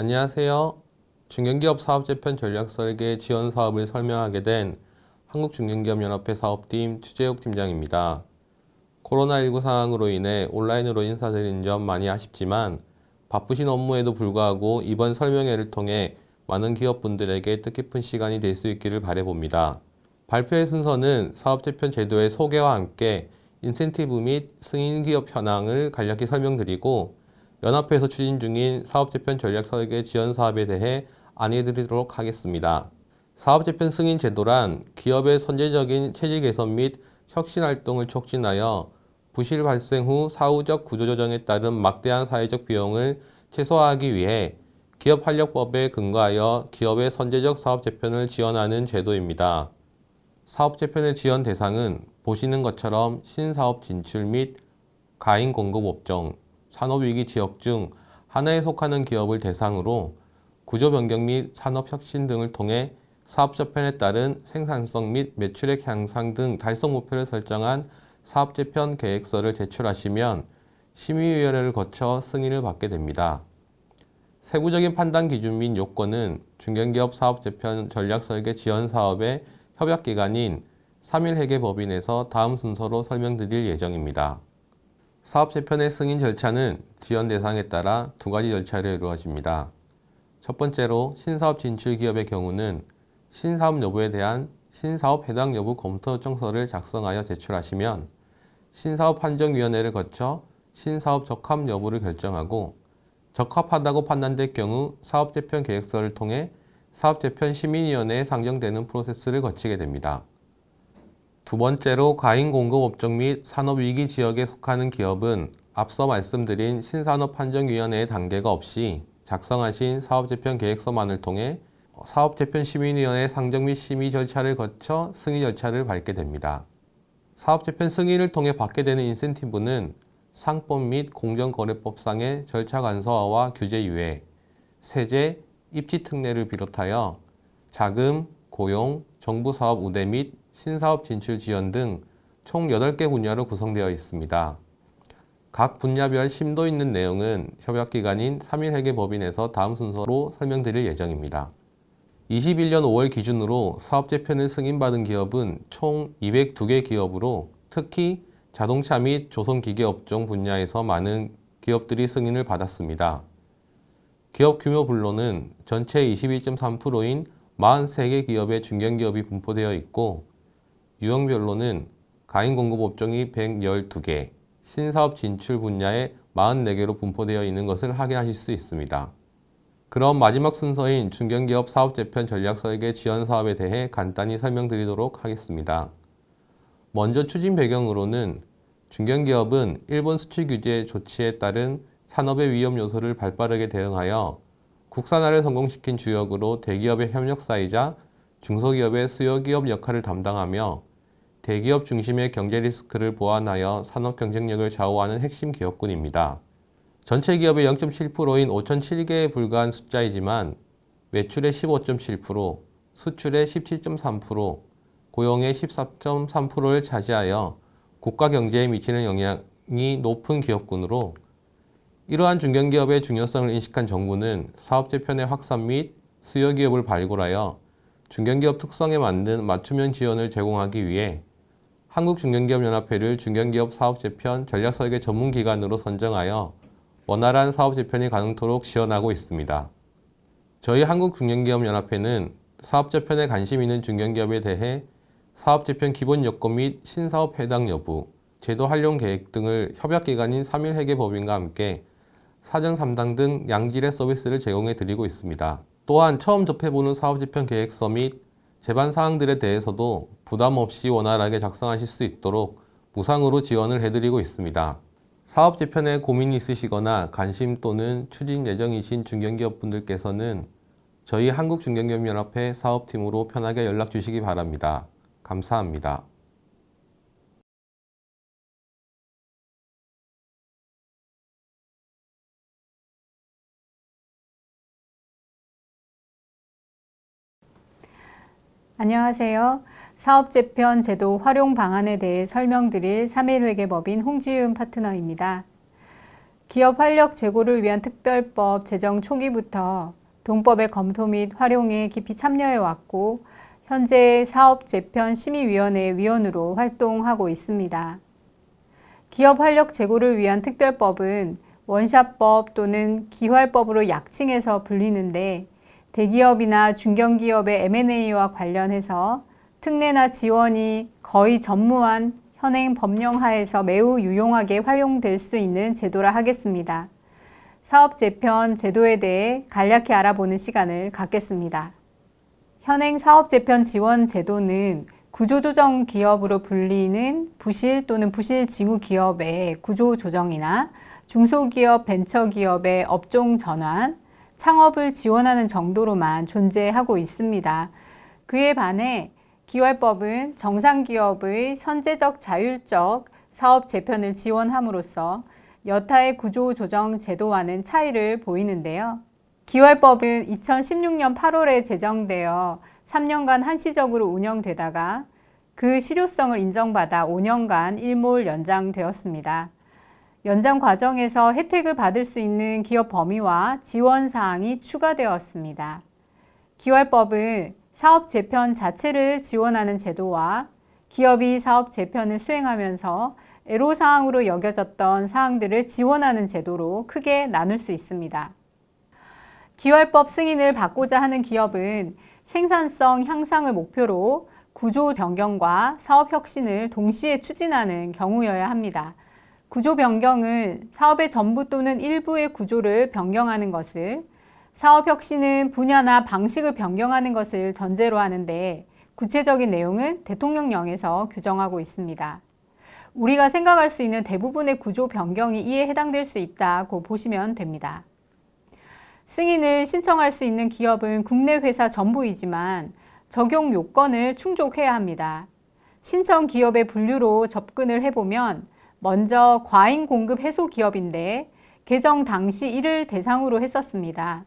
안녕하세요. 중견기업 사업재편 전략설계 지원 사업을 설명하게 된 한국중견기업연합회 사업팀 추재욱 팀장입니다. 코로나19 상황으로 인해 온라인으로 인사드리는 점 많이 아쉽지만 바쁘신 업무에도 불구하고 이번 설명회를 통해 많은 기업분들에게 뜻깊은 시간이 될 수 있기를 바라봅니다. 발표의 순서는 사업재편 제도의 소개와 함께 인센티브 및 승인기업 현황을 간략히 설명드리고 연합회에서 추진 중인 사업재편 전략설계 지원 사업에 대해 안내드리도록 하겠습니다. 사업재편 승인 제도란 기업의 선제적인 체질 개선 및 혁신 활동을 촉진하여 부실 발생 후 사후적 구조조정에 따른 막대한 사회적 비용을 최소화하기 위해 기업활력법에 근거하여 기업의 선제적 사업재편을 지원하는 제도입니다. 사업재편의 지원 대상은 보시는 것처럼 신사업 진출 및 가인 공급 업종, 산업위기 지역 중 하나에 속하는 기업을 대상으로 구조 변경 및 산업 혁신 등을 통해 사업재편에 따른 생산성 및 매출액 향상 등 달성 목표를 설정한 사업재편 계획서를 제출하시면 심의위원회를 거쳐 승인을 받게 됩니다. 세부적인 판단 기준 및 요건은 중견기업 사업재편 전략설계 지원 사업의 협약기관인 3.1회계법인에서 다음 순서로 설명드릴 예정입니다. 사업재편의 승인 절차는 지원 대상에 따라 두 가지 절차로 이루어집니다. 첫 번째로 신사업 진출 기업의 경우는 신사업 여부에 대한 신사업 해당 여부 검토 요청서를 작성하여 제출하시면 신사업 판정위원회를 거쳐 신사업 적합 여부를 결정하고 적합하다고 판단될 경우 사업재편 계획서를 통해 사업재편 시민위원회에 상정되는 프로세스를 거치게 됩니다. 두 번째로 가인 공급 업종 및 산업위기 지역에 속하는 기업은 앞서 말씀드린 신산업판정위원회의 단계가 없이 작성하신 사업재편 계획서만을 통해 사업재편 시민위원회 상정 및 심의 절차를 거쳐 승인 절차를 밟게 됩니다. 사업재편 승인을 통해 받게 되는 인센티브는 상법 및 공정거래법상의 절차 간소화와 규제 유예, 세제, 입지 특례를 비롯하여 자금, 고용, 정부사업 우대 및 신사업 진출 지원 등 총 8개 분야로 구성되어 있습니다. 각 분야별 심도 있는 내용은 협약기관인 3.1회계법인에서 다음 순서로 설명드릴 예정입니다. 21년 5월 기준으로 사업재편을 승인받은 기업은 총 202개 기업으로 특히 자동차 및 조선기계업종 분야에서 많은 기업들이 승인을 받았습니다. 기업 규모별로는 전체 21.3%인 43개 기업의 중견기업이 분포되어 있고 유형별로는 가인 공급 업종이 112개, 신사업 진출 분야에 44개로 분포되어 있는 것을 확인하실 수 있습니다. 그럼 마지막 순서인 중견기업 사업재편 전략설계 지원 사업에 대해 간단히 설명드리도록 하겠습니다. 먼저 추진 배경으로는 중견기업은 일본 수출 규제 조치에 따른 산업의 위험 요소를 발빠르게 대응하여 국산화를 성공시킨 주역으로 대기업의 협력사이자 중소기업의 수요기업 역할을 담당하며 대기업 중심의 경제 리스크를 보완하여 산업 경쟁력을 좌우하는 핵심 기업군입니다. 전체 기업의 0.7%인 5,007개에 불과한 숫자이지만 매출의 15.7%, 수출의 17.3%, 고용의 14.3%를 차지하여 국가 경제에 미치는 영향이 높은 기업군으로 이러한 중견기업의 중요성을 인식한 정부는 사업재편의 확산 및 수요기업을 발굴하여 중견기업 특성에 맞는 맞춤형 지원을 제공하기 위해 한국중견기업연합회를 중견기업 사업재편 전략설계 전문기관으로 선정하여 원활한 사업재편이 가능토록 지원하고 있습니다. 저희 한국중견기업연합회는 사업재편에 관심 있는 중견기업에 대해 사업재편 기본 요건 및 신사업 해당 여부, 제도 활용 계획 등을 협약기관인 3.1회계법인과 함께 사전 상담 등 양질의 서비스를 제공해 드리고 있습니다. 또한 처음 접해보는 사업재편 계획서 및 제반 사항들에 대해서도 부담 없이 원활하게 작성하실 수 있도록 무상으로 지원을 해드리고 있습니다. 사업재편에 고민이 있으시거나 관심 또는 추진 예정이신 중견기업분들께서는 저희 한국중견기업연합회 사업팀으로 편하게 연락 주시기 바랍니다. 감사합니다. 안녕하세요. 사업재편 제도 활용 방안에 대해 설명드릴 3.1회계법인 홍지윤 파트너입니다. 기업 활력 제고를 위한 특별법 제정 초기부터 동법의 검토 및 활용에 깊이 참여해 왔고 현재 사업재편심의위원회 위원으로 활동하고 있습니다. 기업 활력 제고를 위한 특별법은 원샷법 또는 기활법으로 약칭해서 불리는데 대기업이나 중견기업의 M&A와 관련해서 특례나 지원이 거의 전무한 현행 법령 하에서 매우 유용하게 활용될 수 있는 제도라 하겠습니다. 사업재편 제도에 대해 간략히 알아보는 시간을 갖겠습니다. 현행 사업재편 지원 제도는 구조조정 기업으로 불리는 부실 또는 부실 징후 기업의 구조조정이나 중소기업, 벤처기업의 업종 전환, 창업을 지원하는 정도로만 존재하고 있습니다. 그에 반해 기활법은 정상기업의 선제적 자율적 사업 재편을 지원함으로써 여타의 구조조정 제도와는 차이를 보이는데요. 기활법은 2016년 8월에 제정되어 3년간 한시적으로 운영되다가 그 실효성을 인정받아 5년간 일몰 연장되었습니다. 연장 과정에서 혜택을 받을 수 있는 기업 범위와 지원 사항이 추가되었습니다. 기활법은 사업 재편 자체를 지원하는 제도와 기업이 사업 재편을 수행하면서 애로사항으로 여겨졌던 사항들을 지원하는 제도로 크게 나눌 수 있습니다. 기활법 승인을 받고자 하는 기업은 생산성 향상을 목표로 구조 변경과 사업 혁신을 동시에 추진하는 경우여야 합니다. 구조 변경은 사업의 전부 또는 일부의 구조를 변경하는 것을, 사업 혁신은 분야나 방식을 변경하는 것을 전제로 하는데 구체적인 내용은 대통령령에서 규정하고 있습니다. 우리가 생각할 수 있는 대부분의 구조 변경이 이에 해당될 수 있다고 보시면 됩니다. 승인을 신청할 수 있는 기업은 국내 회사 전부이지만 적용 요건을 충족해야 합니다. 신청 기업의 분류로 접근을 해보면 먼저 과잉 공급 해소 기업인데 개정 당시 이를 대상으로 했었습니다.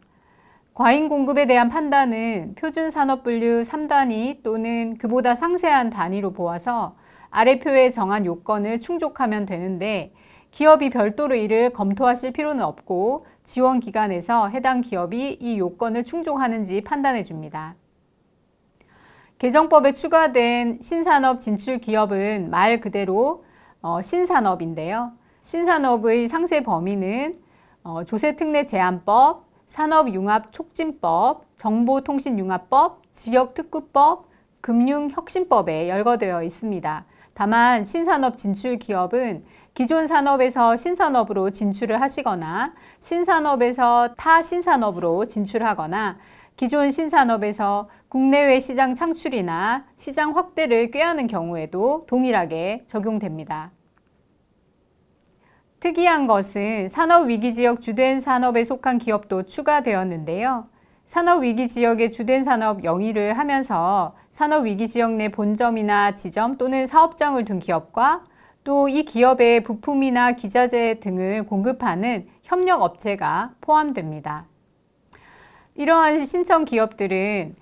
과잉 공급에 대한 판단은 표준 산업 분류 3단위 또는 그보다 상세한 단위로 보아서 아래 표에 정한 요건을 충족하면 되는데 기업이 별도로 이를 검토하실 필요는 없고 지원 기관에서 해당 기업이 이 요건을 충족하는지 판단해 줍니다. 개정법에 추가된 신산업 진출 기업은 말 그대로 신산업인데요. 신산업의 상세 범위는 조세특례 제한법, 산업융합촉진법, 정보통신융합법, 지역특구법, 금융혁신법에 열거되어 있습니다. 다만 신산업 진출 기업은 기존 산업에서 신산업으로 진출을 하시거나 신산업에서 타신산업으로 진출하거나 기존 신산업에서 국내외 시장 창출이나 시장 확대를 꾀하는 경우에도 동일하게 적용됩니다. 특이한 것은 산업위기지역 주된 산업에 속한 기업도 추가되었는데요. 산업위기지역의 주된 산업 영위를 하면서 산업위기지역 내 본점이나 지점 또는 사업장을 둔 기업과 또 이 기업의 부품이나 기자재 등을 공급하는 협력업체가 포함됩니다. 이러한 신청 기업들은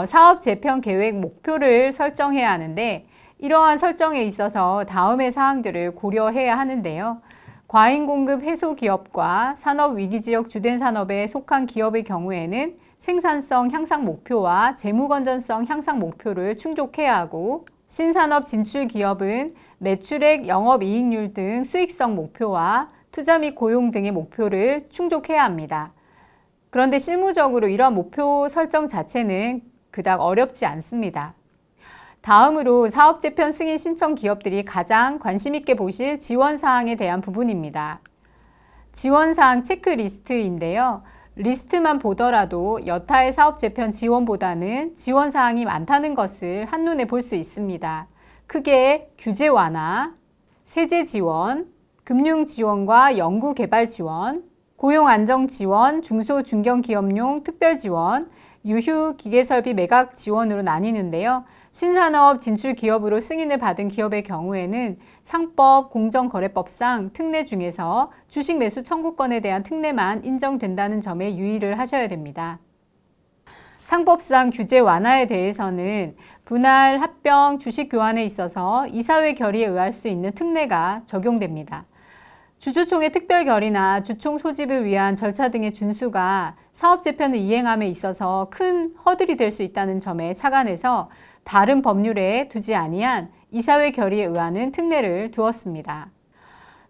사업 재편 계획 목표를 설정해야 하는데 이러한 설정에 있어서 다음의 사항들을 고려해야 하는데요. 과잉 공급 해소 기업과 산업위기지역 주된 산업에 속한 기업의 경우에는 생산성 향상 목표와 재무 건전성 향상 목표를 충족해야 하고 신산업 진출 기업은 매출액, 영업이익률 등 수익성 목표와 투자 및 고용 등의 목표를 충족해야 합니다. 그런데 실무적으로 이러한 목표 설정 자체는 그닥 어렵지 않습니다. 다음으로 사업재편 승인 신청 기업들이 가장 관심 있게 보실 지원사항에 대한 부분입니다. 지원사항 체크리스트인데요. 리스트만 보더라도 여타의 사업재편 지원보다는 지원사항이 많다는 것을 한눈에 볼 수 있습니다. 크게 규제 완화, 세제 지원, 금융 지원과 연구 개발 지원, 고용 안정 지원, 중소 중견기업용 특별 지원, 유휴 기계설비 매각 지원으로 나뉘는데요. 신산업 진출 기업으로 승인을 받은 기업의 경우에는 상법, 공정거래법상 특례 중에서 주식 매수 청구권에 대한 특례만 인정된다는 점에 유의를 하셔야 됩니다. 상법상 규제 완화에 대해서는 분할, 합병, 주식 교환에 있어서 이사회 결의에 의할 수 있는 특례가 적용됩니다. 주주총회 특별 결의나 주총 소집을 위한 절차 등의 준수가 사업 재편을 이행함에 있어서 큰 허들이 될 수 있다는 점에 착안해서 다른 법률에 두지 아니한 이사회 결의에 의하는 특례를 두었습니다.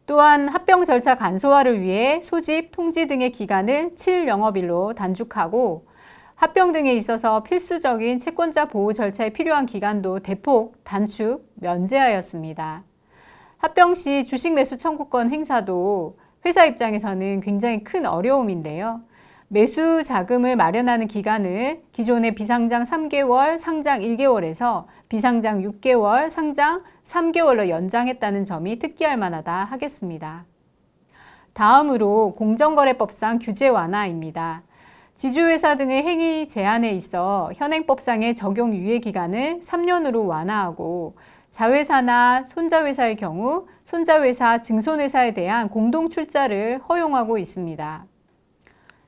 또한 합병 절차 간소화를 위해 소집, 통지 등의 기간을 7영업일로 단축하고 합병 등에 있어서 필수적인 채권자 보호 절차에 필요한 기간도 대폭 단축, 면제하였습니다. 합병 시 주식 매수 청구권 행사도 회사 입장에서는 굉장히 큰 어려움인데요. 매수 자금을 마련하는 기간을 기존의 비상장 3개월, 상장 1개월에서 비상장 6개월, 상장 3개월로 연장했다는 점이 특기할 만하다 하겠습니다. 다음으로 공정거래법상 규제 완화입니다. 지주회사 등의 행위 제한에 있어 현행법상의 적용 유예 기간을 3년으로 완화하고 자회사나 손자회사의 경우 손자회사, 증손회사에 대한 공동 출자를 허용하고 있습니다.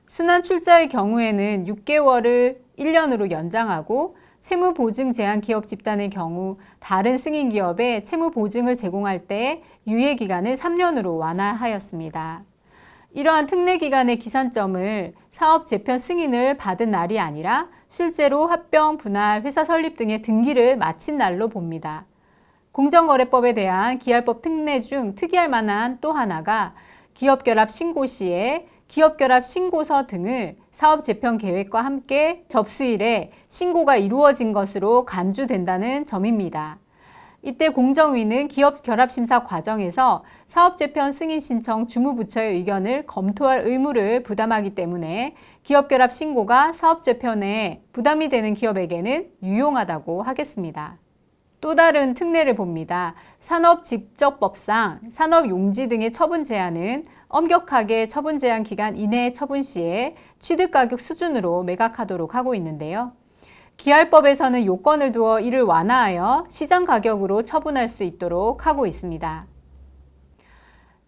순환 출자의 경우에는 6개월을 1년으로 연장하고 채무 보증 제한 기업 집단의 경우 다른 승인 기업에 채무 보증을 제공할 때 유예 기간을 3년으로 완화하였습니다. 이러한 특례 기간의 기산점을 사업 재편 승인을 받은 날이 아니라 실제로 합병, 분할, 회사 설립 등의 등기를 마친 날로 봅니다. 공정거래법에 대한 기할법 특례 중 특이할 만한 또 하나가 기업결합 신고 시에 기업결합 신고서 등을 사업 재편 계획과 함께 접수일에 신고가 이루어진 것으로 간주된다는 점입니다. 이때 공정위는 기업결합심사 과정에서 사업재편 승인 신청 주무부처의 의견을 검토할 의무를 부담하기 때문에 기업결합 신고가 사업재편에 부담이 되는 기업에게는 유용하다고 하겠습니다. 또 다른 특례를 봅니다. 산업직접법상 산업용지 등의 처분 제한은 엄격하게 처분 제한 기간 이내의 처분 시에 취득가격 수준으로 매각하도록 하고 있는데요. 기할법에서는 요건을 두어 이를 완화하여 시장 가격으로 처분할 수 있도록 하고 있습니다.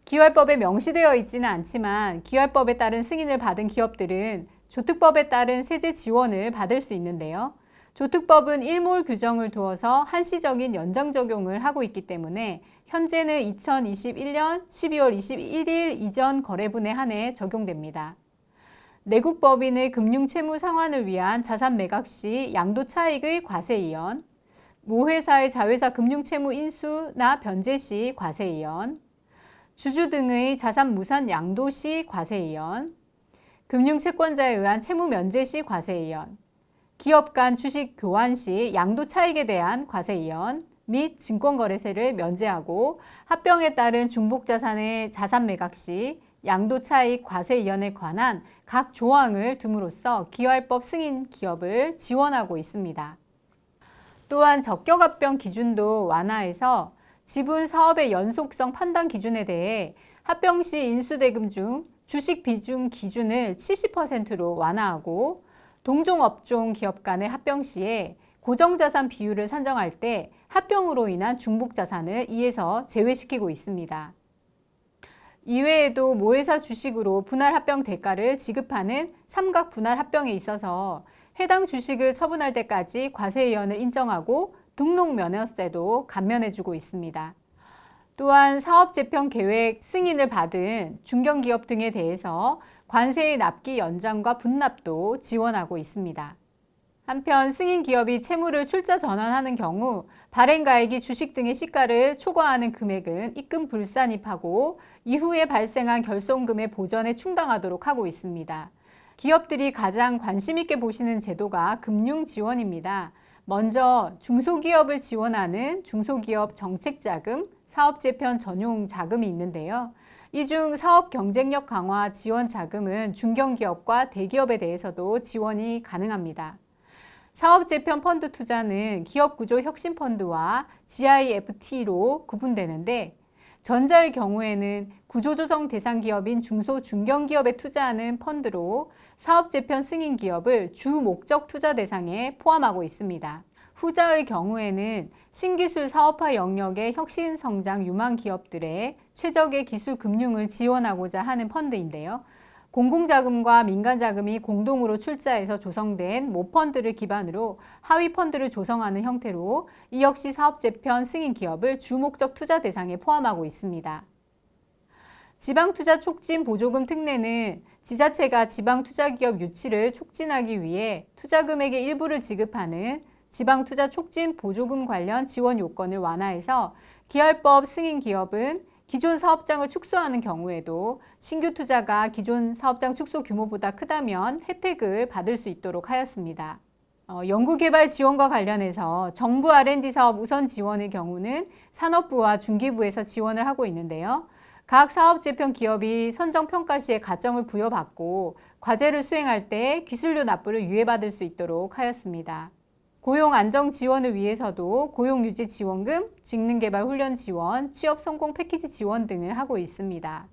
기할법에 명시되어 있지는 않지만 기할법에 따른 승인을 받은 기업들은 조특법에 따른 세제 지원을 받을 수 있는데요. 조특법은 일몰 규정을 두어서 한시적인 연장 적용을 하고 있기 때문에 현재는 2021년 12월 21일 이전 거래분에 한해 적용됩니다. 내국법인의 금융채무 상환을 위한 자산 매각 시 양도 차익의 과세이연, 모회사의 자회사 금융채무 인수나 변제 시 과세이연, 주주 등의 자산 무산 양도 시 과세이연, 금융채권자에 의한 채무 면제 시 과세이연, 기업 간 주식 교환 시 양도 차익에 대한 과세이연 및 증권거래세를 면제하고 합병에 따른 중복자산의 자산 매각 시 양도차익 과세이연에 관한 각 조항을 둠으로써 기할법 승인 기업을 지원하고 있습니다. 또한 적격합병 기준도 완화해서 지분 사업의 연속성 판단 기준에 대해 합병 시 인수대금 중 주식 비중 기준을 70%로 완화하고 동종업종 기업 간의 합병 시에 고정자산 비율을 산정할 때 합병으로 인한 중복자산을 이에서 제외시키고 있습니다. 이외에도 모회사 주식으로 분할합병 대가를 지급하는 삼각 분할합병에 있어서 해당 주식을 처분할 때까지 과세이연을 인정하고 등록면허세도 감면해주고 있습니다. 또한 사업재편 계획 승인을 받은 중견기업 등에 대해서 관세의 납기 연장과 분납도 지원하고 있습니다. 한편 승인 기업이 채무를 출자 전환하는 경우 발행가액이 주식 등의 시가를 초과하는 금액은 입금 불산입하고 이후에 발생한 결손금의 보전에 충당하도록 하고 있습니다. 기업들이 가장 관심 있게 보시는 제도가 금융 지원입니다. 먼저 중소기업을 지원하는 중소기업 정책자금, 사업재편 전용 자금이 있는데요. 이 중 사업 경쟁력 강화 지원 자금은 중견기업과 대기업에 대해서도 지원이 가능합니다. 사업재편 펀드 투자는 기업구조 혁신펀드와 GIFT로 구분되는데 전자의 경우에는 구조조정 대상 기업인 중소 중견기업에 투자하는 펀드로 사업재편 승인 기업을 주 목적 투자 대상에 포함하고 있습니다. 후자의 경우에는 신기술 사업화 영역의 혁신 성장 유망 기업들의 최적의 기술 금융을 지원하고자 하는 펀드인데요. 공공자금과 민간자금이 공동으로 출자해서 조성된 모펀드를 기반으로 하위펀드를 조성하는 형태로 이 역시 사업재편 승인 기업을 주목적 투자 대상에 포함하고 있습니다. 지방투자 촉진 보조금 특례는 지자체가 지방투자기업 유치를 촉진하기 위해 투자금액의 일부를 지급하는 지방투자 촉진 보조금 관련 지원 요건을 완화해서 기할법 승인 기업은 기존 사업장을 축소하는 경우에도 신규 투자가 기존 사업장 축소 규모보다 크다면 혜택을 받을 수 있도록 하였습니다. 연구개발 지원과 관련해서 정부 R&D 사업 우선 지원의 경우는 산업부와 중기부에서 지원을 하고 있는데요. 각 사업재편 기업이 선정평가 시에 가점을 부여받고 과제를 수행할 때 기술료 납부를 유예받을 수 있도록 하였습니다. 고용 안정 지원을 위해서도 고용유지 지원금, 직능개발 훈련 지원, 취업 성공 패키지 지원 등을 하고 있습니다.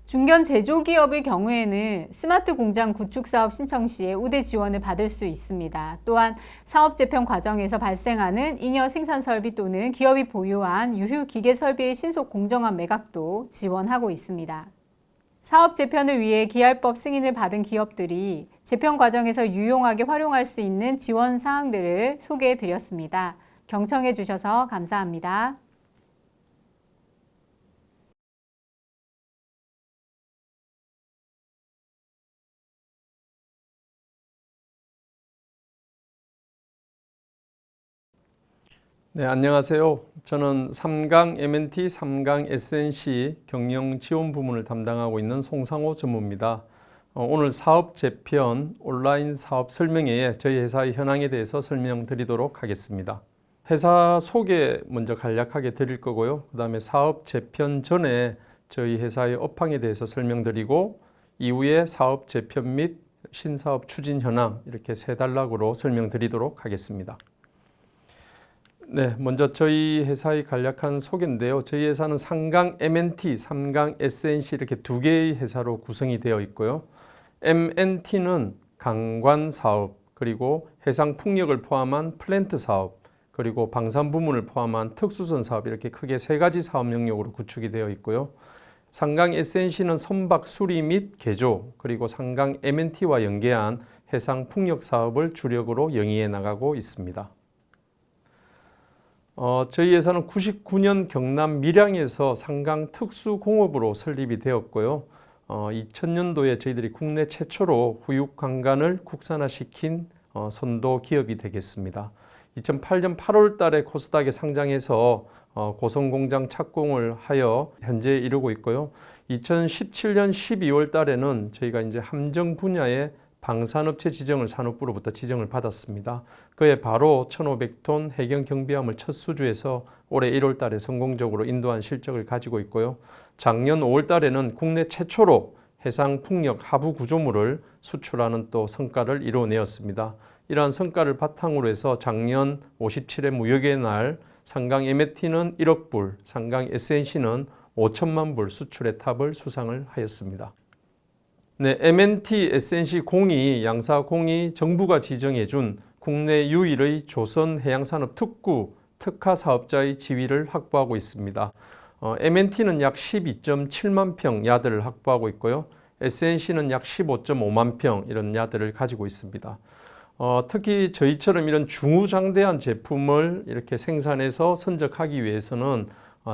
중견 제조기업의 경우에는 스마트 공장 구축 사업 신청 시에 우대 지원을 받을 수 있습니다. 또한 사업 재편 과정에서 발생하는 잉여 생산 설비 또는 기업이 보유한 유휴 기계 설비의 신속 공정한 매각도 지원하고 있습니다. 사업 재편을 위해 기할법 승인을 받은 기업들이 재편 과정에서 유용하게 활용할 수 있는 지원 사항들을 소개해 드렸습니다. 경청해 주셔서 감사합니다. 네, 안녕하세요. 저는 3강 M&T, 3강 SNC 경영 지원 부문을 담당하고 있는 송상호 전무입니다. 오늘 사업 재편 온라인 사업 설명회에 저희 회사의 현황에 대해서 설명드리도록 하겠습니다. 회사 소개 먼저 간략하게 드릴 거고요. 그 다음에 사업 재편 전에 저희 회사의 업황에 대해서 설명드리고 이후에 사업 재편 및 신사업 추진 현황 이렇게 세 단락으로 설명드리도록 하겠습니다. 네, 먼저 저희 회사의 간략한 소개인데요. 저희 회사는 3강 M&T, 3강 SNC 이렇게 두 개의 회사로 구성이 되어 있고요. M&T는 강관 사업, 그리고 해상 풍력을 포함한 플랜트 사업, 그리고 방산 부문을 포함한 특수선 사업 이렇게 크게 세 가지 사업 영역으로 구축이 되어 있고요. 3강 SNC는 선박 수리 및 개조, 그리고 3강 M&T와 연계한 해상 풍력 사업을 주력으로 영위해 나가고 있습니다. 저희 회사는 99년 경남 밀양에서 상강 특수공업으로 설립이 되었고요. 2000년도에 저희들이 국내 최초로 후육강간을 국산화시킨 선도 기업이 되겠습니다. 2008년 8월 달에 코스닥에 상장해서 고성공장 착공을 하여 현재 이르고 있고요. 2017년 12월 달에는 저희가 이제 함정 분야의 방산업체 지정을 산업부로부터 지정을 받았습니다. 그에 바로 1,500톤 해경 경비함을 첫 수주해서 올해 1월 달에 성공적으로 인도한 실적을 가지고 있고요. 작년 5월 달에는 국내 최초로 해상 풍력 하부 구조물을 수출하는 또 성과를 이뤄내었습니다. 이러한 성과를 바탕으로 해서 작년 57회 무역의 날 상강 M&T는 1억 불, 상강 SNC는 5천만 불 수출의 탑을 수상을 하였습니다. 네, M&T, SNC 공이 양사공이 정부가 지정해준 국내 유일의 조선 해양산업 특구 특화 사업자의 지위를 확보하고 있습니다. M&T는 약 12.7만 평 야드를 확보하고 있고요. SNC는 약 15.5만 평 이런 야드를 가지고 있습니다. 특히 저희처럼 이런 중후장대한 제품을 이렇게 생산해서 선적하기 위해서는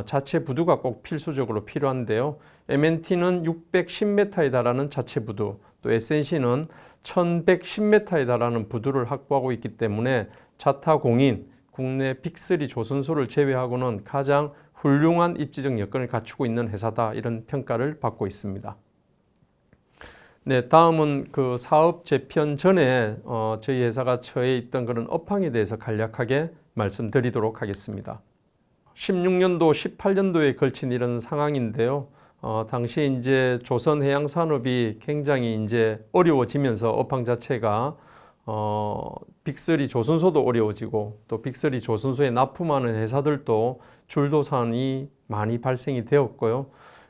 자체 부두가 꼭 필수적으로 필요한데요. M&T는 610m에 달하는 자체 부두, 또 SNC는 1110m에 달하는 부두를 확보하고 있기 때문에 자타공인, 국내 빅3 조선소를 제외하고는 가장 훌륭한 입지적 여건을 갖추고 있는 회사다 이런 평가를 받고 있습니다. 네, 다음은 그 사업 재편 전에 저희 회사가 처해 있던 그런 업황에 대해서 간략하게 말씀드리도록 하겠습니다. 16년도, 18년도에 걸친 이런 상황인데요. 당시 이제 조선 해양 산업이 굉장히 이제 어려워지면서 업황 자체가 빅3 조선소도 어려워지고 또 빅3 조선소에 납품하는 회사들도 줄도산이 많이 발생이 되었고요.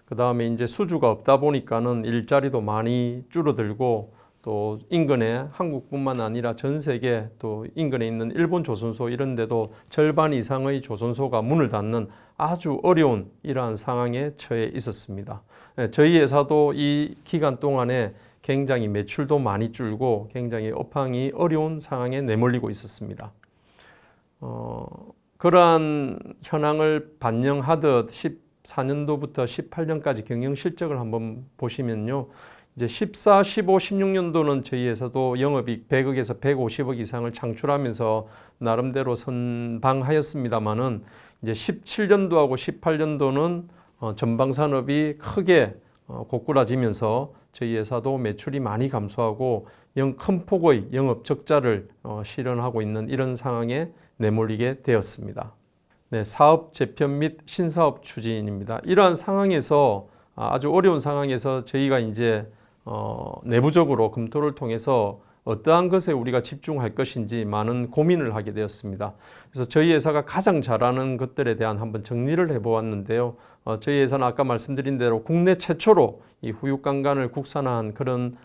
그 다음에 이제 수주가 없다 보니까는 일자리도 많이 줄어들고 또 인근에 한국뿐만 아니라 전 세계 또 인근에 있는 일본 조선소 이런 데도 절반 이상의 조선소가 문을 닫는 아주 어려운 이러한 상황에 처해 있었습니다. 저희 회사도 이 기간 동안에 굉장히 매출도 많이 줄고 굉장히 업황이 어려운 상황에 내몰리고 있었습니다. 그러한 현황을 반영하듯 14년도부터 18년까지 경영 실적을 한번 보시면요. 이제 14, 15, 16년도는 저희 회사도 영업이익 100억에서 150억 이상을 창출하면서 나름대로 선방하였습니다만은 이제 17년도하고 18년도는 전방 산업이 크게 고꾸라지면서 저희 회사도 매출이 많이 감소하고 큰 폭의 영업 적자를 실현하고 있는 이런 상황에 내몰리게 되었습니다. 네, 사업 재편 및 신사업 추진입니다. 이러한 상황에서 아주 어려운 상황에서 저희가 이제 내부적으로 검토를 통해서 어떠한 것에 우리가 집중할 것인지 많은 고민을 하게 되었습니다. 그래서 저희 회사가 가장 잘하는 것들에 대한 한번 정리를 해보았는데요. 저희 회사는 아까 말씀드린 대로 국내 최초로 이 후육강간을 국산화한 그런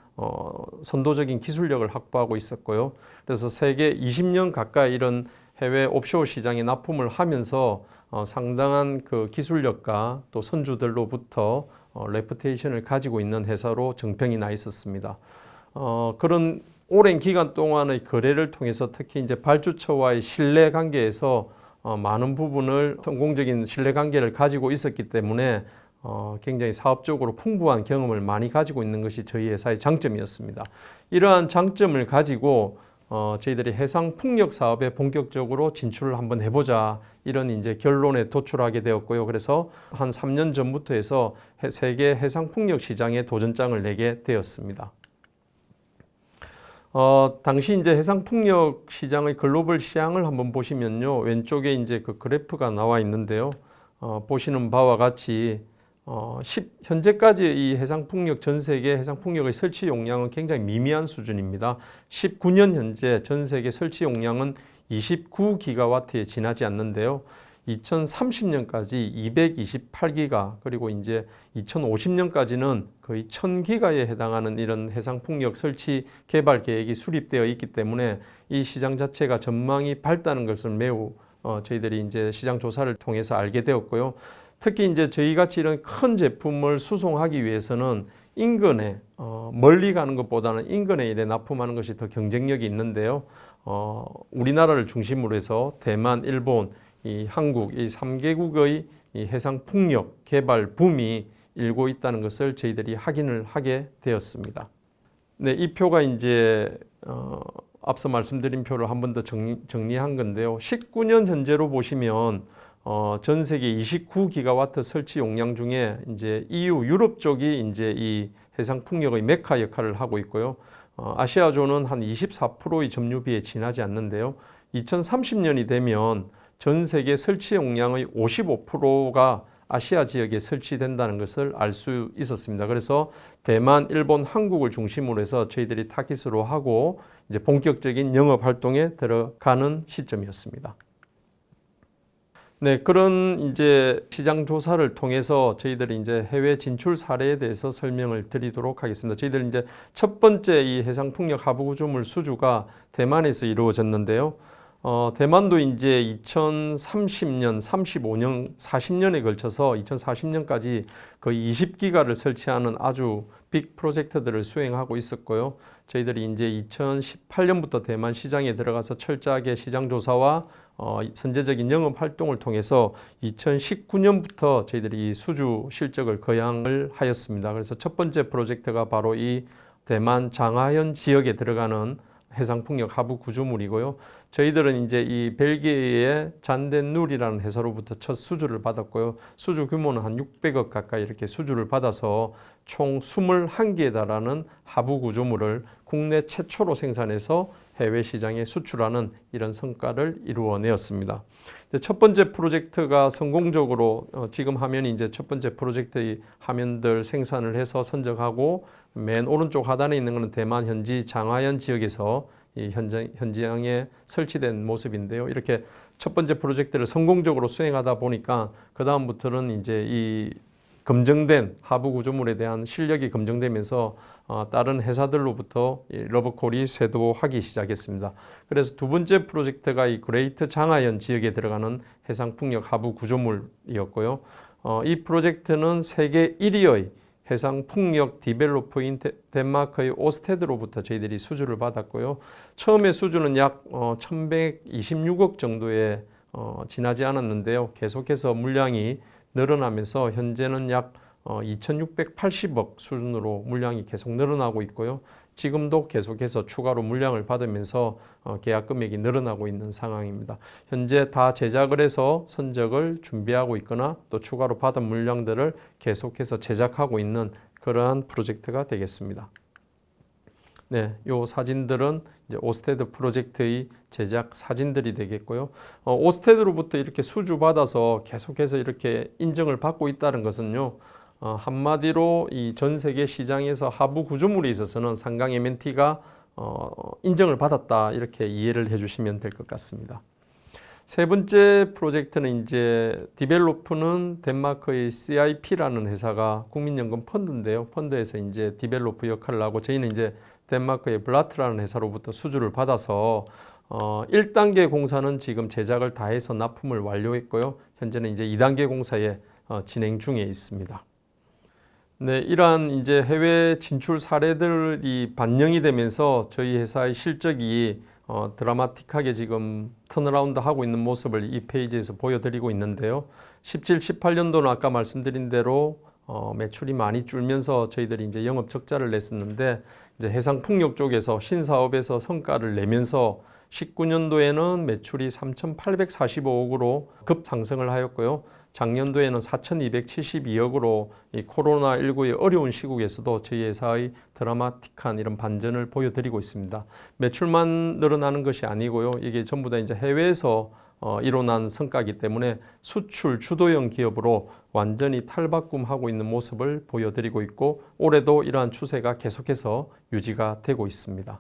선도적인 기술력을 확보하고 있었고요. 그래서 세계 20년 가까이 이런 해외 옵쇼어 시장에 납품을 하면서 상당한 그 기술력과 또 선주들로부터 레pu테이션을 가지고 있는 회사로 정평이 나 있었습니다. 그런 오랜 기간 동안의 거래를 통해서 특히 이제 발주처와의 신뢰 관계에서 많은 부분을 성공적인 신뢰 관계를 가지고 있었기 때문에 굉장히 사업적으로 풍부한 경험을 많이 가지고 있는 것이 저희 회사의 장점이었습니다. 이러한 장점을 가지고 저희들이 해상 풍력 사업에 본격적으로 진출을 한번 해보자 이런 이제 결론에 도출하게 되었고요. 그래서 한 3년 전부터 해서 세계 해상 풍력 시장에 도전장을 내게 되었습니다. 당시 이제 해상 풍력 시장의 글로벌 시장을 한번 보시면요. 왼쪽에 이제 그 그래프가 나와 있는데요. 보시는 바와 같이 현재까지 이 해상풍력 전 세계 해상풍력의 설치 용량은 굉장히 미미한 수준입니다. 19년 현재 전 세계 설치 용량은 29기가와트에 지나지 않는데요. 2030년까지 228기가 그리고 이제 2050년까지는 거의 1000기가에 해당하는 이런 해상풍력 설치 개발 계획이 수립되어 있기 때문에 이 시장 자체가 전망이 밝다는 것을 매우 저희들이 이제 시장 조사를 통해서 알게 되었고요. 특히 이제 저희 같이 이런 큰 제품을 수송하기 위해서는 인근에 멀리 가는 것보다는 인근에 이래 납품하는 것이 더 경쟁력이 있는데요. 우리나라를 중심으로 해서 대만, 일본, 이 한국 이 3개국의 이 해상 풍력 개발 붐이 일고 있다는 것을 저희들이 확인을 하게 되었습니다. 네, 이 표가 이제 앞서 말씀드린 표를 한 번 더 정리한 건데요. 19년 현재로 보시면 전 세계 29기가와트 설치 용량 중에 이제 EU 유럽 쪽이 이제 이 해상 풍력의 메카 역할을 하고 있고요. 아시아조는 한 24%의 점유비에 지나지 않는데요. 2030년이 되면 전 세계 설치 용량의 55%가 아시아 지역에 설치된다는 것을 알 수 있었습니다. 그래서 대만, 일본, 한국을 중심으로 해서 저희들이 타깃으로 하고 이제 본격적인 영업 활동에 들어가는 시점이었습니다. 네, 그런 이제 시장 조사를 통해서 저희들이 이제 해외 진출 사례에 대해서 설명을 드리도록 하겠습니다. 저희들 이제 첫 번째 이 해상 풍력 하부 구조물 수주가 대만에서 이루어졌는데요. 대만도 이제 2030년, 35년, 40년에 걸쳐서 2040년까지 거의 20기가를 설치하는 아주 빅 프로젝트들을 수행하고 있었고요. 저희들이 이제 2018년부터 대만 시장에 들어가서 철저하게 시장 조사와 선제적인 영업 활동을 통해서 2019년부터 저희들이 이 수주 실적을 거양을 하였습니다. 그래서 첫 번째 프로젝트가 바로 이 대만 장하현 지역에 들어가는 해상풍력 하부 구조물이고요. 저희들은 이제 이 벨기에의 잔덴눌이라는 회사로부터 첫 수주를 받았고요. 수주 규모는 한 600억 가까이 이렇게 수주를 받아서 총 21개에 달하는 하부 구조물을 국내 최초로 생산해서 해외 시장에 수출하는 이런 성과를 이루어내었습니다. 첫 번째 프로젝트가 성공적으로 지금 화면이 이제 첫 번째 프로젝트의 화면들 생산을 해서 선적하고 맨 오른쪽 하단에 있는 것은 대만 현지 장하현 지역에서 이 현장에 설치된 모습인데요. 이렇게 첫 번째 프로젝트를 성공적으로 수행하다 보니까 그 다음부터는 이제 이 검증된 하부 구조물에 대한 실력이 검증되면서 다른 회사들로부터 러브콜이 쇄도하기 시작했습니다. 그래서 두 번째 프로젝트가 이 그레이트 장하현 지역에 들어가는 해상풍력 하부 구조물이었고요. 이 프로젝트는 세계 1위의 해상풍력 디벨로퍼인 덴마크의 오스테드로부터 저희들이 수주를 받았고요. 처음에 수주는 약 1126억 정도에 지나지 않았는데요. 계속해서 물량이 늘어나면서 현재는 약 2,680억 수준으로 물량이 계속 늘어나고 있고요. 지금도 계속해서 추가로 물량을 받으면서 계약 금액이 늘어나고 있는 상황입니다. 현재 다 제작을 해서 선적을 준비하고 있거나 또 추가로 받은 물량들을 계속해서 제작하고 있는 그러한 프로젝트가 되겠습니다. 네, 요 사진들은 이제 오스테드 프로젝트의 제작 사진들이 되겠고요. 오스테드로부터 이렇게 수주 받아서 계속해서 이렇게 인정을 받고 있다는 것은요. 한마디로 이 전 세계 시장에서 하부 구조물에 있어서는 상강 MNT가 인정을 받았다 이렇게 이해를 해주시면 될 것 같습니다. 세 번째 프로젝트는 이제 디벨로프는 덴마크의 CIP라는 회사가 국민연금 펀드인데요. 펀드에서 이제 디벨로프 역할을 하고 저희는 이제 덴마크의 블라트라는 회사로부터 수주를 받아서 1단계 공사는 지금 제작을 다 해서 납품을 완료했고요. 현재는 이제 2단계 공사에 진행 중에 있습니다. 네, 이러한 이제 해외 진출 사례들이 반영이 되면서 저희 회사의 실적이 드라마틱하게 지금 턴어라운드 하고 있는 모습을 이 페이지에서 보여드리고 있는데요. 17, 18년도는 아까 말씀드린 대로 매출이 많이 줄면서 저희들이 이제 영업 적자를 냈었는데 이제 해상풍력 쪽에서 신사업에서 성과를 내면서 19년도에는 매출이 3,845억으로 급상승을 하였고요. 작년도에는 4,272억으로 이 코로나19의 어려운 시국에서도 저희 회사의 드라마틱한 이런 반전을 보여드리고 있습니다. 매출만 늘어나는 것이 아니고요. 이게 전부 다 이제 해외에서 일어난 성과이기 때문에 수출 주도형 기업으로 완전히 탈바꿈하고 있는 모습을 보여드리고 있고 올해도 이러한 추세가 계속해서 유지가 되고 있습니다.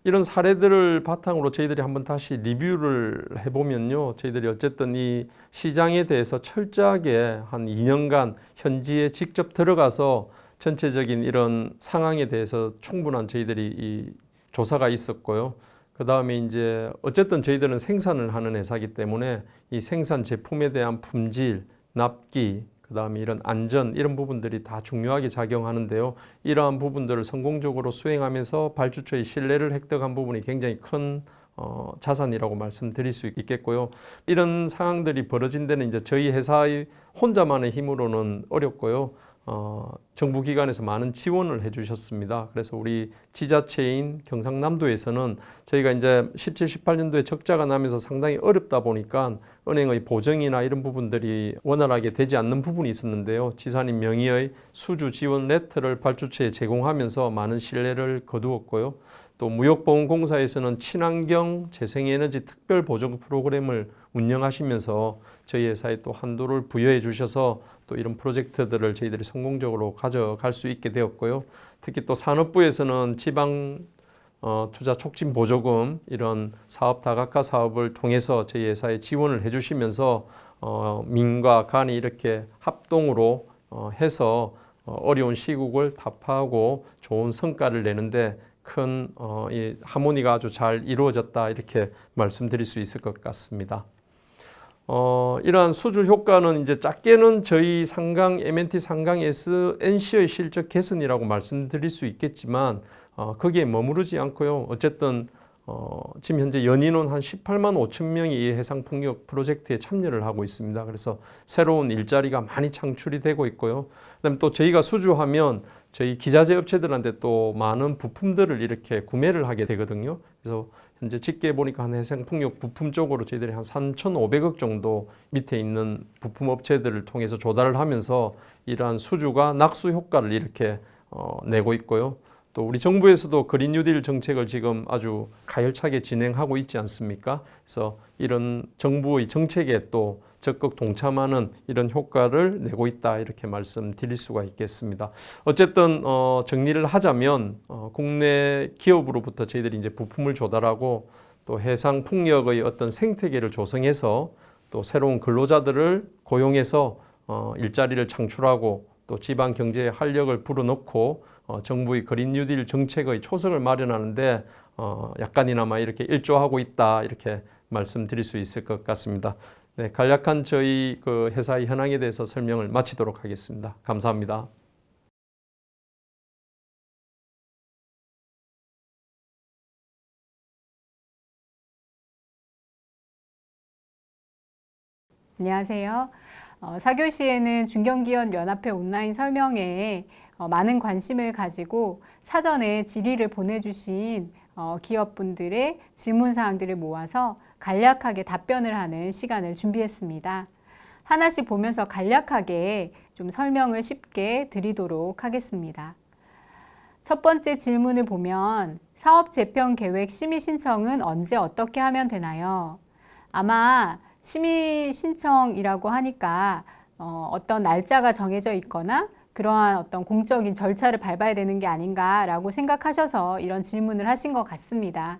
이런 사례들을 바탕으로 저희들이 한번 다시 리뷰를 해보면요. 저희들이 어쨌든 이 시장에 대해서 철저하게 한 2년간 현지에 직접 들어가서 전체적인 이런 상황에 대해서 충분한 저희들이 이 조사가 있었고요. 그 다음에 이제 어쨌든 저희들은 생산을 하는 회사이기 때문에 이 생산 제품에 대한 품질, 납기, 그 다음에 이런 안전 이런 부분들이 다 중요하게 작용하는데요. 이러한 부분들을 성공적으로 수행하면서 발주처의 신뢰를 획득한 부분이 굉장히 큰 자산이라고 말씀드릴 수 있겠고요. 이런 상황들이 벌어진 데는 이제 저희 회사의 혼자만의 힘으로는 어렵고요. 정부기관에서 많은 지원을 해주셨습니다. 그래서 우리 지자체인 경상남도에서는 저희가 이제 17, 18년도에 적자가 나면서 상당히 어렵다 보니까 은행의 보증이나 이런 부분들이 원활하게 되지 않는 부분이 있었는데요. 지사님 명의의 수주 지원 레터를 발주처에 제공하면서 많은 신뢰를 거두었고요. 또 무역보험공사에서는 친환경 재생에너지 특별보증 프로그램을 운영하시면서 저희 회사에 또 한도를 부여해 주셔서 또 이런 프로젝트들을 저희들이 성공적으로 가져갈 수 있게 되었고요. 특히 또 산업부에서는 지방 투자 촉진 보조금 이런 사업 다각화 사업을 통해서 저희 회사에 지원을 해주시면서 민과 간이 이렇게 합동으로 해서 어려운 시국을 타파하고 좋은 성과를 내는데 큰 이 하모니가 아주 잘 이루어졌다 이렇게 말씀드릴 수 있을 것 같습니다. 이러한 수주 효과는 이제 작게는 저희 상강 MNT 상강 SNC의 실적 개선이라고 말씀드릴 수 있겠지만 거기에 머무르지 않고요. 어쨌든 지금 현재 연인원 한 18만 5천 명이 이 해상풍력 프로젝트에 참여를 하고 있습니다. 그래서 새로운 일자리가 많이 창출이 되고 있고요. 그다음에 또 저희가 수주하면 저희 기자재 업체들한테 또 많은 부품들을 이렇게 구매를 하게 되거든요. 그래서 현재 집계 보니까 한 해상풍력 부품 쪽으로 저희들이 한 3,500억 정도 밑에 있는 부품 업체들을 통해서 조달을 하면서 이러한 수주가 낙수 효과를 이렇게 내고 있고요. 또 우리 정부에서도 그린 뉴딜 정책을 지금 아주 가열차게 진행하고 있지 않습니까? 그래서 이런 정부의 정책에 또 적극 동참하는 이런 효과를 내고 있다 이렇게 말씀드릴 수가 있겠습니다. 어쨌든 정리를 하자면 국내 기업으로부터 저희들이 이제 부품을 조달하고 또 해상 풍력의 어떤 생태계를 조성해서 또 새로운 근로자들을 고용해서 일자리를 창출하고 또 지방 경제에 활력을 불어넣고 정부의 그린 뉴딜 정책의 초석을 마련하는데 약간이나마 이렇게 일조하고 있다 이렇게 말씀드릴 수 있을 것 같습니다. 네, 간략한 저희 그 회사의 현황에 대해서 설명을 마치도록 하겠습니다. 감사합니다. 안녕하세요. 4교시에는 중견기업연합회 온라인 설명회에 많은 관심을 가지고 사전에 질의를 보내주신 기업분들의 질문사항들을 모아서 간략하게 답변을 하는 시간을 준비했습니다. 하나씩 보면서 간략하게 좀 설명을 쉽게 드리도록 하겠습니다. 첫 번째 질문을 보면 사업재편계획 심의 신청은 언제 어떻게 하면 되나요? 아마 심의 신청이라고 하니까 어떤 날짜가 정해져 있거나 그러한 어떤 공적인 절차를 밟아야 되는 게 아닌가라고 생각하셔서 이런 질문을 하신 것 같습니다.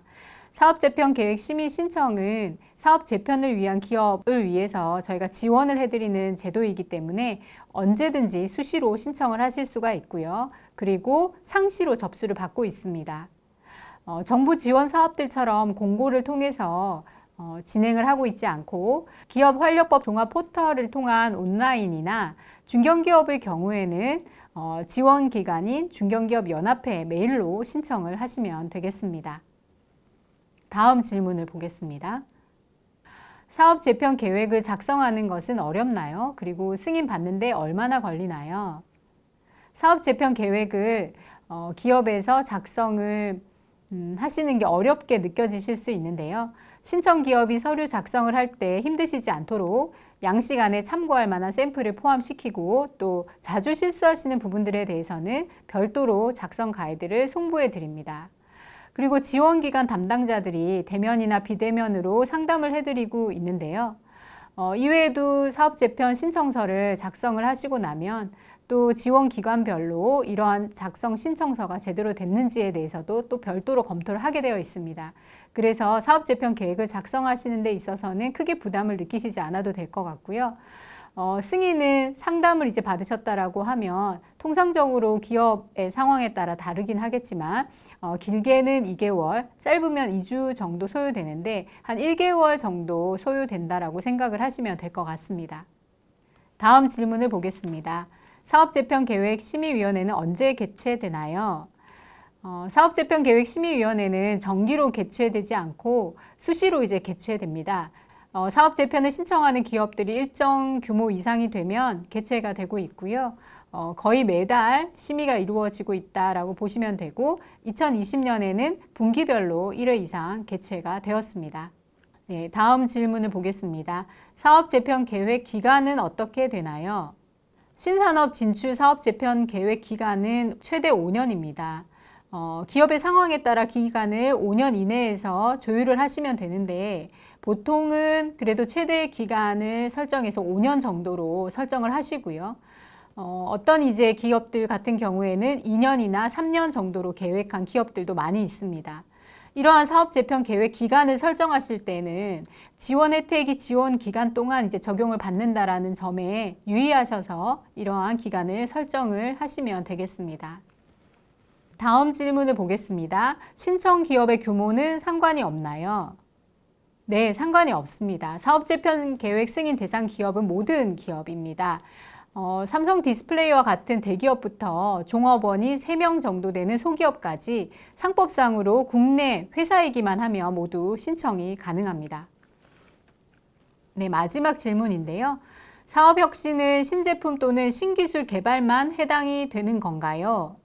사업재편계획 심의 신청은 사업재편을 위한 기업을 위해서 저희가 지원을 해드리는 제도이기 때문에 언제든지 수시로 신청을 하실 수가 있고요. 그리고 상시로 접수를 받고 있습니다. 정부 지원 사업들처럼 공고를 통해서 진행을 하고 있지 않고 기업활력법 종합 포털을 통한 온라인이나 중견기업의 경우에는 지원기관인 중견기업연합회 메일로 신청을 하시면 되겠습니다. 다음 질문을 보겠습니다. 사업재편 계획을 작성하는 것은 어렵나요? 그리고 승인받는데 얼마나 걸리나요? 사업재편 계획을 기업에서 작성을 하시는 게 어렵게 느껴지실 수 있는데요. 신청 기업이 서류 작성을 할 때 힘드시지 않도록 양식안에 참고할 만한 샘플을 포함시키고 또 자주 실수하시는 부분들에 대해서는 별도로 작성 가이드를 송부해 드립니다. 그리고 지원기관 담당자들이 대면이나 비대면으로 상담을 해드리고 있는데요. 이외에도 사업재편 신청서를 작성을 하시고 나면 또 지원기관별로 이러한 작성 신청서가 제대로 됐는지에 대해서도 또 별도로 검토를 하게 되어 있습니다. 그래서 사업재편 계획을 작성하시는 데 있어서는 크게 부담을 느끼시지 않아도 될 것 같고요. 승인은 상담을 이제 받으셨다라고 하면 통상적으로 기업의 상황에 따라 다르긴 하겠지만 길게는 2개월, 짧으면 2주 정도 소요되는데 한 1개월 정도 소요된다라고 생각을 하시면 될 것 같습니다. 다음 질문을 보겠습니다. 사업재편계획 심의위원회는 언제 개최되나요? 사업재편계획 심의위원회는 정기로 개최되지 않고 수시로 이제 개최됩니다. 사업재편을 신청하는 기업들이 일정 규모 이상이 되면 개최가 되고 있고요. 거의 매달 심의가 이루어지고 있다라고 보시면 되고 2020년에는 분기별로 1회 이상 개최가 되었습니다. 네, 다음 질문을 보겠습니다. 사업재편 계획 기간은 어떻게 되나요? 신산업 진출 사업재편 계획 기간은 최대 5년입니다. 기업의 상황에 따라 기간을 5년 이내에서 조율을 하시면 되는데 보통은 그래도 최대 기간을 설정해서 5년 정도로 설정을 하시고요. 어떤 이제 기업들 같은 경우에는 2년이나 3년 정도로 계획한 기업들도 많이 있습니다. 이러한 사업재편 계획 기간을 설정하실 때는 지원 혜택이 지원 기간 동안 이제 적용을 받는다라는 점에 유의하셔서 이러한 기간을 설정을 하시면 되겠습니다. 다음 질문을 보겠습니다. 신청 기업의 규모는 상관이 없나요? 네, 상관이 없습니다. 사업재편 계획 승인 대상 기업은 모든 기업입니다. 삼성 디스플레이와 같은 대기업부터 종업원이 3명 정도 되는 소기업까지 상법상으로 국내 회사이기만 하면 모두 신청이 가능합니다. 네, 마지막 질문인데요. 사업혁신은 신제품 또는 신기술 개발만 해당이 되는 건가요?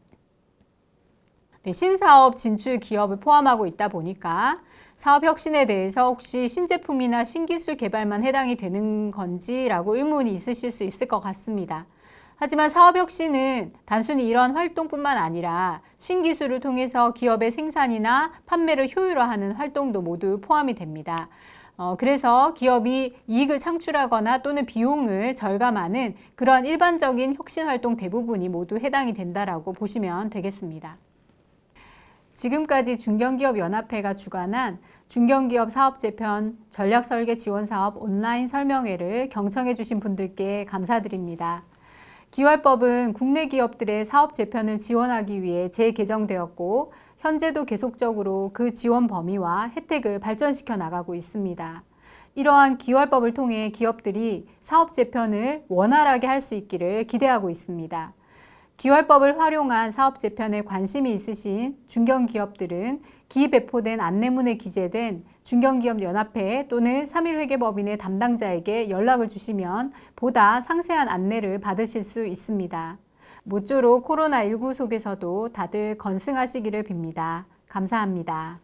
네, 신사업 진출 기업을 포함하고 있다 보니까 사업 혁신에 대해서 혹시 신제품이나 신기술 개발만 해당이 되는 건지라고 의문이 있으실 수 있을 것 같습니다. 하지만 사업 혁신은 단순히 이런 활동뿐만 아니라 신기술을 통해서 기업의 생산이나 판매를 효율화하는 활동도 모두 포함이 됩니다. 그래서 기업이 이익을 창출하거나 또는 비용을 절감하는 그런 일반적인 혁신 활동 대부분이 모두 해당이 된다라고 보시면 되겠습니다. 지금까지 중견기업연합회가 주관한 중견기업 사업재편 전략설계 지원사업 온라인 설명회를 경청해 주신 분들께 감사드립니다. 기활법은 국내 기업들의 사업재편을 지원하기 위해 재개정되었고 현재도 계속적으로 그 지원 범위와 혜택을 발전시켜 나가고 있습니다. 이러한 기활법을 통해 기업들이 사업재편을 원활하게 할 수 있기를 기대하고 있습니다. 기활법을 활용한 사업재편에 관심이 있으신 중견기업들은 기배포된 안내문에 기재된 중견기업연합회 또는 3.1회계법인의 담당자에게 연락을 주시면 보다 상세한 안내를 받으실 수 있습니다. 모쪼록 코로나19 속에서도 다들 건승하시기를 빕니다. 감사합니다.